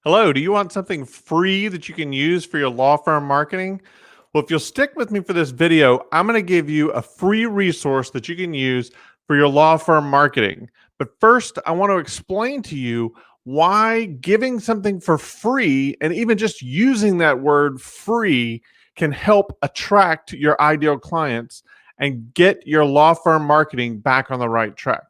Hello, do you want something free that you can use for your law firm marketing? Well, if you'll stick with me for this video, I'm going to give you a free resource that you can use for your law firm marketing. But first, I want to explain to you why giving something for free and even just using that word free can help attract your ideal clients and get your law firm marketing back on the right track.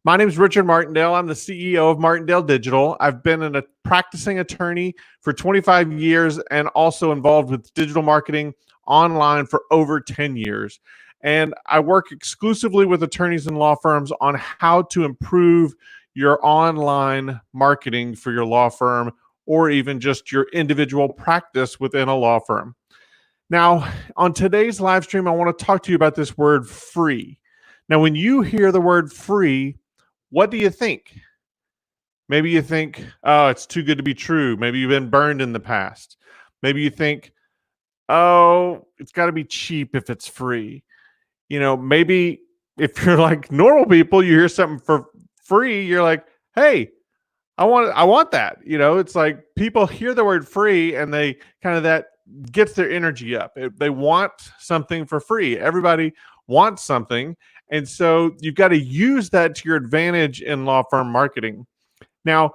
My name is Richard Martindale. I'm the CEO of Martindale Digital. I've been a practicing attorney for 25 years and also involved with digital marketing online for over 10 years. And I work exclusively with attorneys and law firms on how to improve your online marketing for your law firm or even just your individual practice within a law firm. Now, on today's live stream, I want to talk to you about this word free. Now, when you hear the word free, what do you think? Maybe you think, oh, it's too good to be true. Maybe you've been burned in the past. Maybe you think, oh, it's got to be cheap if it's free. Maybe if you're like normal people, you hear something for free, you're like, hey, I want that. It's like people hear the word free and they that gets their energy up. They want something for free. Everybody wants something. And so you've got to use that to your advantage in law firm marketing. Now,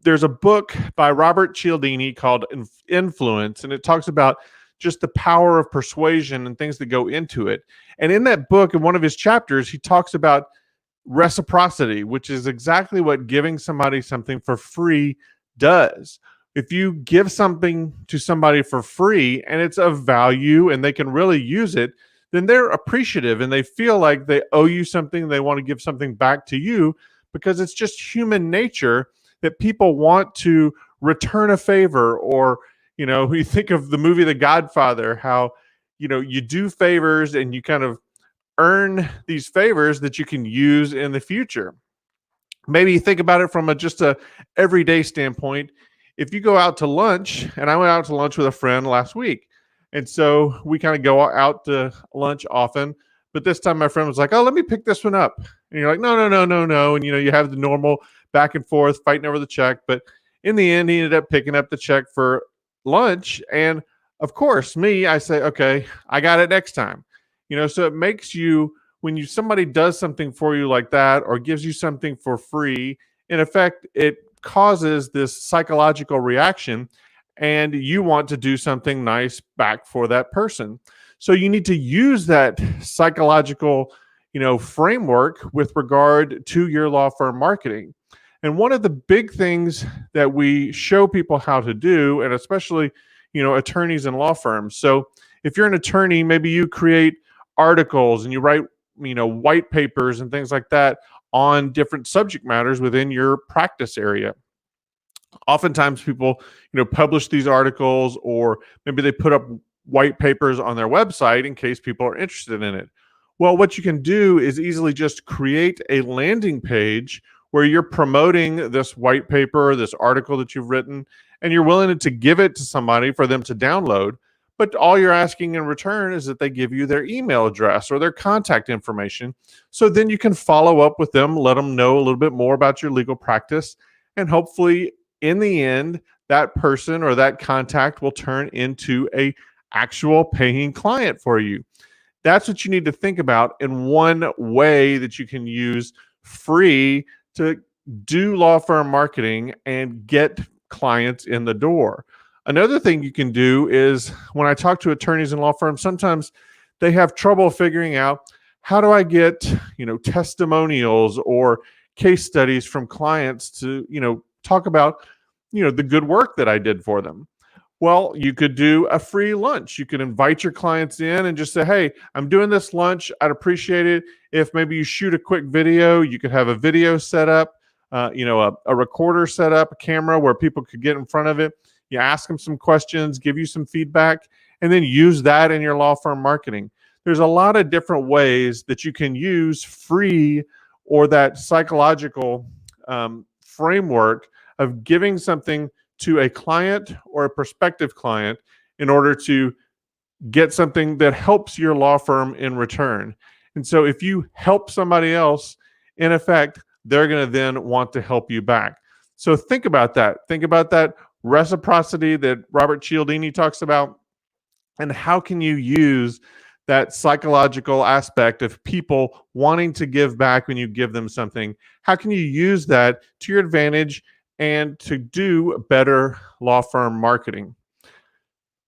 there's a book by Robert Cialdini called Influence, and it talks about just the power of persuasion and things that go into it. And in that book, in one of his chapters, he talks about reciprocity, which is exactly what giving somebody something for free does. If you give something to somebody for free and it's of value and they can really use it, then they're appreciative and they feel like they owe you something. They want to give something back to you because it's just human nature that people want to return a favor. Or, you think of the movie The Godfather, how, you do favors and you kind of earn these favors that you can use in the future. Maybe think about it from just a everyday standpoint. If you go out to lunch, and I went out to lunch with a friend last week, and so we kind of go out to lunch often. But this time my friend was like, oh, let me pick this one up. And you're like, no. And, you have the normal back and forth fighting over the check. But in the end, he ended up picking up the check for lunch. And of course, I say, okay, I got it next time. So it makes you, when somebody does something for you like that or gives you something for free, in effect, it causes this psychological reaction and you want to do something nice back for that person. So you need to use that psychological, framework with regard to your law firm marketing. And one of the big things that we show people how to do, and especially, attorneys and law firms. So if you're an attorney, maybe you create articles and you write, white papers and things like that on different subject matters within your practice area. Oftentimes people, publish these articles, or maybe they put up white papers on their website in case people are interested in it. Well, what you can do is easily just create a landing page where you're promoting this white paper, this article that you've written, and you're willing to give it to somebody for them to download. But all you're asking in return is that they give you their email address or their contact information. So then you can follow up with them, let them know a little bit more about your legal practice, and hopefully in the end, that person or that contact will turn into a actual paying client for you. That's what you need to think about in one way that you can use free to do law firm marketing and get clients in the door. Another thing you can do is, when I talk to attorneys and law firms, sometimes they have trouble figuring out, how do I get, testimonials or case studies from clients to, talk about, the good work that I did for them. Well, you could do a free lunch. You could invite your clients in and just say, hey, I'm doing this lunch. I'd appreciate it if maybe you shoot a quick video. You could have a video set up, a recorder set up, a camera where people could get in front of it. You ask them some questions, give you some feedback, and then use that in your law firm marketing. There's a lot of different ways that you can use free or that psychological framework of giving something to a client or a prospective client in order to get something that helps your law firm in return. And so if you help somebody else, in effect, they're going to then want to help you back. So think about that. Think about that reciprocity that Robert Cialdini talks about, and how can you use that psychological aspect of people wanting to give back when you give them something? How can you use that to your advantage and to do better law firm marketing?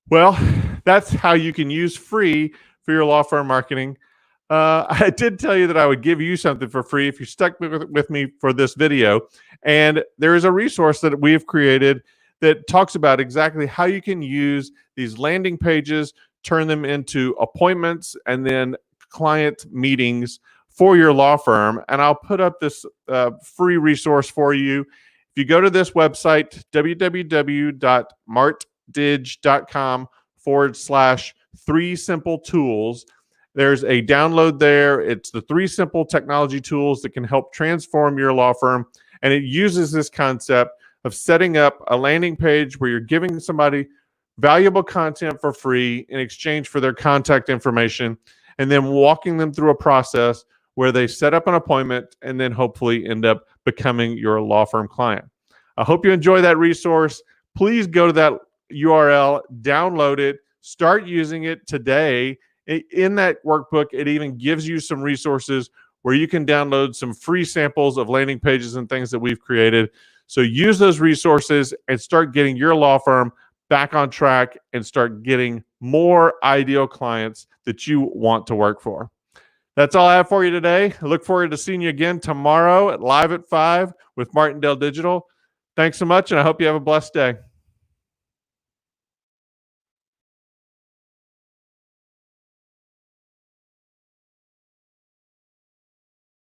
Well, that's how you can use free for your law firm marketing. I did tell you that I would give you something for free if you stuck with me for this video. And there is a resource that we've created that talks about exactly how you can use these landing pages, turn them into appointments, and then client meetings for your law firm. And I'll put up this free resource for you. If you go to this website, www.martdidge.com/3 simple tools, there's a download there. It's the 3 simple technology tools that can help transform your law firm. And it uses this concept of setting up a landing page where you're giving somebody valuable content for free in exchange for their contact information, and then walking them through a process where they set up an appointment and then hopefully end up becoming your law firm client. I hope you enjoy that resource. Please go to that URL, download it, start using it today. In that workbook, it even gives you some resources where you can download some free samples of landing pages and things that we've created. So use those resources and start getting your law firm back on track and start getting more ideal clients that you want to work for. That's all I have for you today. I look forward to seeing you again tomorrow at Live at 5 with Martindale Digital. Thanks so much, and I hope you have a blessed day.